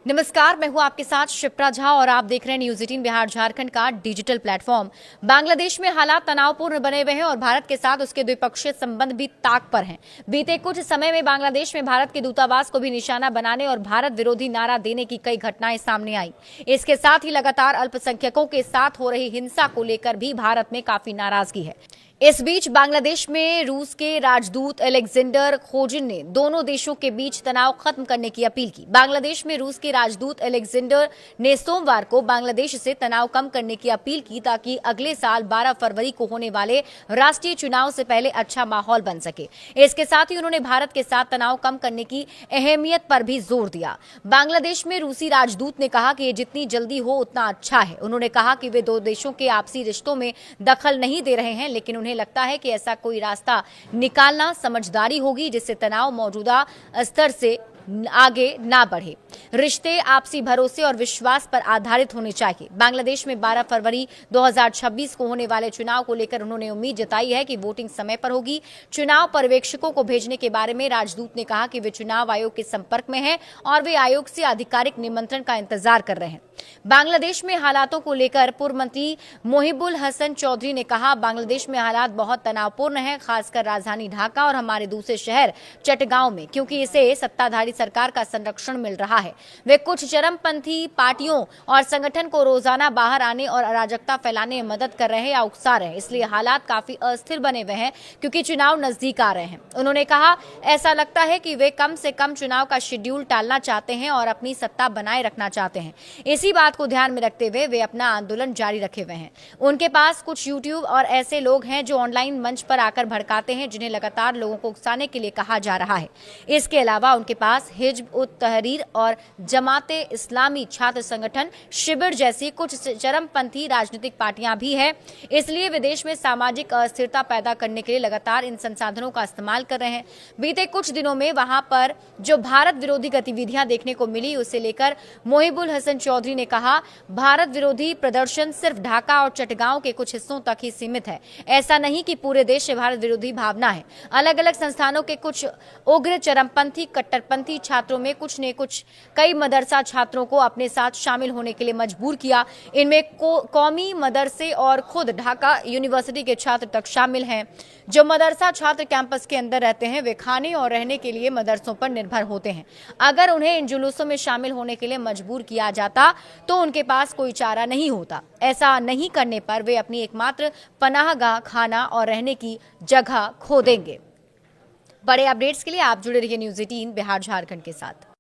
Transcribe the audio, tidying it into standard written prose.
नमस्कार, मैं हूं आपके साथ शिप्रा झा और आप देख रहे हैं न्यूज 18 बिहार झारखंड का डिजिटल प्लेटफॉर्म। बांग्लादेश में हालात तनावपूर्ण बने हुए हैं और भारत के साथ उसके द्विपक्षीय संबंध भी ताक पर हैं। बीते कुछ समय में बांग्लादेश में भारत के दूतावास को भी निशाना बनाने और भारत विरोधी नारा देने की कई घटनाएं सामने आई। इसके साथ ही लगातार अल्पसंख्यकों के साथ हो रही हिंसा को लेकर भी भारत में काफी नाराजगी है। इस बीच बांग्लादेश में रूस के राजदूत अलेक्जेंडर खोजिन ने दोनों देशों के बीच तनाव खत्म करने की अपील की। बांग्लादेश में रूस के राजदूत अलेक्जेंडर ने सोमवार को बांग्लादेश से तनाव कम करने की अपील की ताकि अगले साल 12 फरवरी को होने वाले राष्ट्रीय चुनाव से पहले अच्छा माहौल बन सके। इसके साथ ही उन्होंने भारत के साथ तनाव कम करने की अहमियत पर भी जोर दिया। बांग्लादेश में रूसी राजदूत ने कहा कि ये जितनी जल्दी हो उतना अच्छा है। उन्होंने कहा कि वे दो देशों के आपसी रिश्तों में दखल नहीं दे रहे हैं, लेकिन उन्हें लगता है कि ऐसा कोई रास्ता निकालना समझदारी होगी जिससे तनाव मौजूदा स्तर से आगे ना बढ़े। रिश्ते आपसी भरोसे और विश्वास पर आधारित होने चाहिए। बांग्लादेश में 12 फरवरी 2026 को होने वाले चुनाव को लेकर उन्होंने उम्मीद जताई है कि वोटिंग समय पर होगी। चुनाव पर्यवेक्षकों को भेजने के बारे में राजदूत ने कहा कि वे चुनाव आयोग के संपर्क में हैं और वे आयोग से आधिकारिक निमंत्रण का इंतजार कर रहे हैं। बांग्लादेश में हालातों को लेकर पूर्व मंत्री मोहिबुल हसन चौधरी ने कहा, बांग्लादेश में हालात बहुत तनावपूर्ण हैं, खासकर राजधानी ढाका और हमारे दूसरे शहर चटगांव में, क्योंकि इसे सत्ताधारी सरकार का संरक्षण मिल रहा है। वे कुछ चरमपंथी पार्टियों और संगठन को रोजाना बाहर आने और अराजकता फैलाने में मदद कर रहे हैं या उकसा रहे हैं, इसलिए हालात काफी अस्थिर बने हुए हैं क्योंकि चुनाव नजदीक आ रहे हैं। उन्होंने कहा, ऐसा लगता है कि वे कम से कम चुनाव का शेड्यूल टालना चाहते हैं और अपनी सत्ता बनाए रखना चाहते हैं। इसी बात को ध्यान में रखते हुए वे अपना आंदोलन जारी रखे हुए हैं। उनके पास कुछ यूट्यूब और ऐसे लोग हैं जो ऑनलाइन मंच पर आकर भड़काते हैं, जिन्हें लगातार लोगों को उकसाने के लिए कहा जा रहा है। इसके अलावा उनके पास हिज्ब उत तहरीर और जमाते इस्लामी छात्र संगठन शिविर जैसी कुछ चरमपंथी राजनीतिक पार्टियां भी हैं। इसलिए वे देश में सामाजिक अस्थिरता पैदा करने के लिए लगातार इन संसाधनों का इस्तेमाल कर रहे हैं। बीते कुछ दिनों में वहां पर जो भारत विरोधी गतिविधियां देखने को मिली, उसे लेकर मोहिबुल हसन चौधरी ने कहा, भारत विरोधी प्रदर्शन सिर्फ ढाका और चटगांव के कुछ हिस्सों तक ही सीमित है। ऐसा नहीं कि पूरे देश से भारत विरोधी भावना है। अलग अलग संस्थानों के कुछ उग्र चरमपंथी कट्टरपंथी छात्रों में कुछ ने कुछ कई मदरसा छात्रों को अपने साथ शामिल होने के लिए मजबूर किया। इनमें कौमी मदरसे और खुद ढाका यूनिवर्सिटी के छात्र तक शामिल हैं। जो मदरसा छात्र कैंपस के अंदर रहते हैं, वे खाने और रहने के लिए मदरसों पर निर्भर होते हैं। अगर उन्हें इन जुलूसों में शामिल होने के लिए मजबूर किया जाता तो उनके पास कोई चारा नहीं होता। ऐसा नहीं करने पर वे अपनी एकमात्र पनाहगाह, खाना और रहने की जगह खो देंगे। बड़े अपडेट्स के लिए आप जुड़े रहिए न्यूज 18 बिहार झारखंड के साथ।